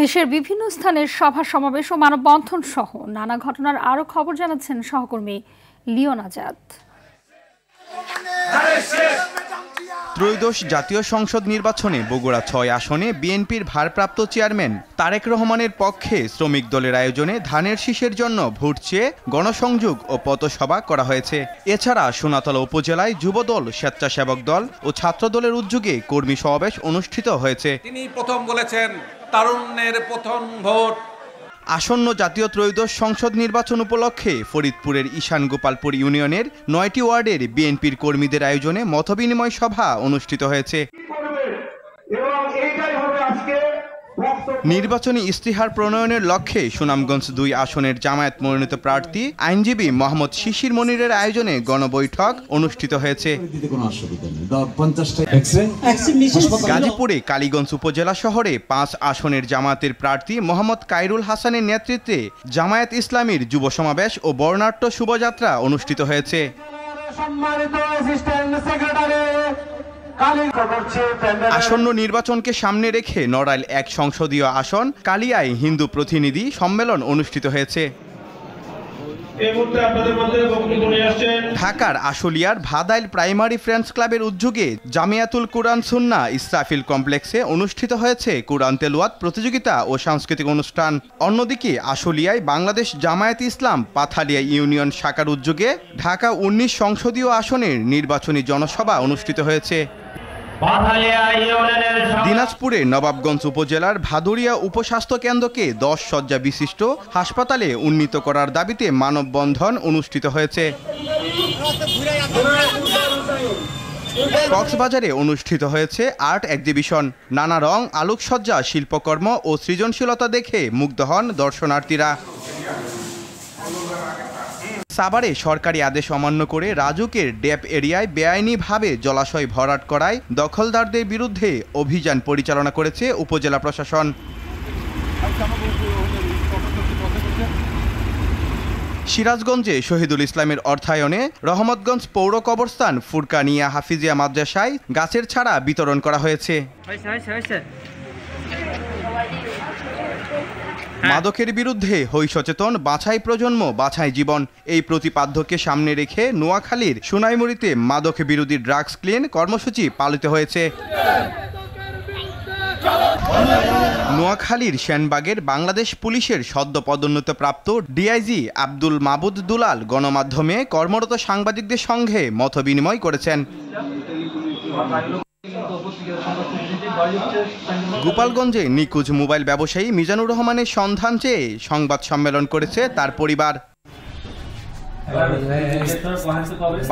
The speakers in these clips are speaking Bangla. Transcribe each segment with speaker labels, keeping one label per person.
Speaker 1: দেশের বিভিন্ন স্থানের সভা সমাবেশ ও মানববন্ধন সহ নানা ঘটনার আরও খবর জানাচ্ছেন সহকর্মী লিওন আজাদ।
Speaker 2: ত্রয়োদশ জাতীয় সংসদ নির্বাচনে বগুড়া ৬ আসনে বিএনপির ভারপ্রাপ্ত চেয়ারম্যান তারেক রহমানের পক্ষে শ্রমিক দলের আয়োজনে ধানের শীষের জন্য ভোট চেয়ে গণসংযোগ ও পথসভা করা হয়েছে। এছাড়া সোনাতলা উপজেলায় যুবদল, স্বেচ্ছাসেবক দল ও ছাত্র দলের উদ্যোগে কর্মী সমাবেশ অনুষ্ঠিত হয়েছে।
Speaker 3: তিনি প্রথম বলেছেন তারুণ্যের প্রথম ভোট।
Speaker 2: আসন্ন জাতীয় ত্রয়োদশ সংসদ নির্বাচন উপলক্ষে ফরিদপুরের ঈশান গোপালপুর ইউনিয়নের ৯টি ওয়ার্ডের বিএনপির কর্মীদের আয়োজনে মতবিনিময় সভা অনুষ্ঠিত হয়েছে। নির্বাচনী ইস্তিহার প্রণয়নের লক্ষ্যে সুনামগঞ্জ ২ আসনের জামায়াত মনোনীত প্রার্থী আইনজীবী মোহাম্মদ শিশির মনিরের আয়োজনে গণবৈঠক অনুষ্ঠিত হয়েছে। গাজীপুরে কালীগঞ্জ উপজেলা শহরে ৫ আসনের জামায়াতের প্রার্থী মোহাম্মদ কাইরুল হাসানের নেতৃত্বে জামায়াত ইসলামীর যুব সমাবেশ ও বর্ণাঢ্য শোভাযাত্রা অনুষ্ঠিত হয়েছে। আসন্ন নির্বাচনকে সামনে রেখে নড়াইল ১ সংসদীয় আসন কালিয়ায় হিন্দু প্রতিনিধি সম্মেলন অনুষ্ঠিত হয়েছে। ঢাকার আশুলিয়ার ভাদাইল প্রাইমারি ফ্রেন্ডস ক্লাবের উদ্যোগে জামিয়াতুল কুরআন সুন্নাহ ইসরাফিল কমপ্লেক্সে অনুষ্ঠিত হয়েছে কুরআন তেলাওয়াত প্রতিযোগিতা ও সাংস্কৃতিক অনুষ্ঠান। অন্যদিকে আশুলিয়ায় বাংলাদেশ জামায়াত ইসলাম পাথালিয়া ইউনিয়ন শাখার উদ্যোগে ঢাকা ১৯ সংসদীয় আসনের নির্বাচনী জনসভা অনুষ্ঠিত হয়েছে। দিনাজপুরে নবাবগঞ্জ উপজেলার ভাদুরিয়া উপস্বাস্থ্য কেন্দ্রকে ১০ শয্যা বিশিষ্ট হাসপাতালে উন্নীত করার দাবিতে মানববন্ধন অনুষ্ঠিত হয়েছে। কক্সবাজারে অনুষ্ঠিত হয়েছে আর্ট এক্সিবিশন। নানা রং, আলোকসজ্জা, শিল্পকর্ম ও সৃজনশীলতা দেখে মুগ্ধ হন দর্শনার্থীরা। সাভারে সরকারি আদেশ অমান্য করে রাজুকের ড্যাপ এরিয়ায় বেআইনিভাবে জলাশয় ভরাট করায় দখলদারদের বিরুদ্ধে অভিযান পরিচালনা করেছে উপজেলা প্রশাসন। সিরাজগঞ্জে শহীদুল ইসলামের অর্থায়নে রহমতগঞ্জ পৌর কবরস্থান ফুরকানিয়া হাফিজিয়া মাদ্রাসায় গাছের চারা বিতরণ করা হয়েছে। মাদকের বিরুদ্ধে হই সচেতন, বাছাই প্রজন্ম, বাছাই জীবন, এই প্রতিপাদ্যকে সামনে রেখে নোয়াখালীর সোনাইমুড়িতে মাদক বিরোধী ড্রাগস ক্লিন কর্মসূচি পালিত হয়েছে। নোয়াখালীর সেনবাগের বাংলাদেশ পুলিশের সদ্য পদোন্নতিপ্রাপ্ত ডিআইজি আব্দুল মাবুদ দুলাল গণমাধ্যমে কর্মরত সাংবাদিকদের সঙ্গে মতবিনিময় করেছেন। গোপালগঞ্জে নিখোঁজ মোবাইল ব্যবসায়ী মিজানুর রহমানের সন্ধান চেয়ে সংবাদ সম্মেলন করেছে তার পরিবার।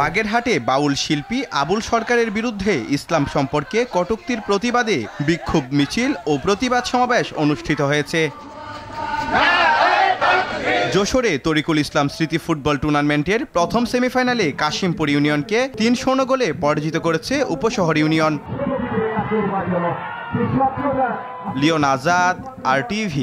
Speaker 2: বাগেরহাটে বাউল শিল্পী আবুল সরকারের বিরুদ্ধে ইসলাম সম্পর্কে কটূক্তির প্রতিবাদে বিক্ষোভ মিছিল ও প্রতিবাদ সমাবেশ অনুষ্ঠিত হয়েছে। যশোরে তরিকুল ইসলাম স্মৃতি ফুটবল টুর্নামেন্টের প্রথম সেমিফাইনালে কাশিমপুর ইউনিয়নকে ৩-০ গোলে পরাজিত করেছে Upashahar union. Leon Azad, RTV।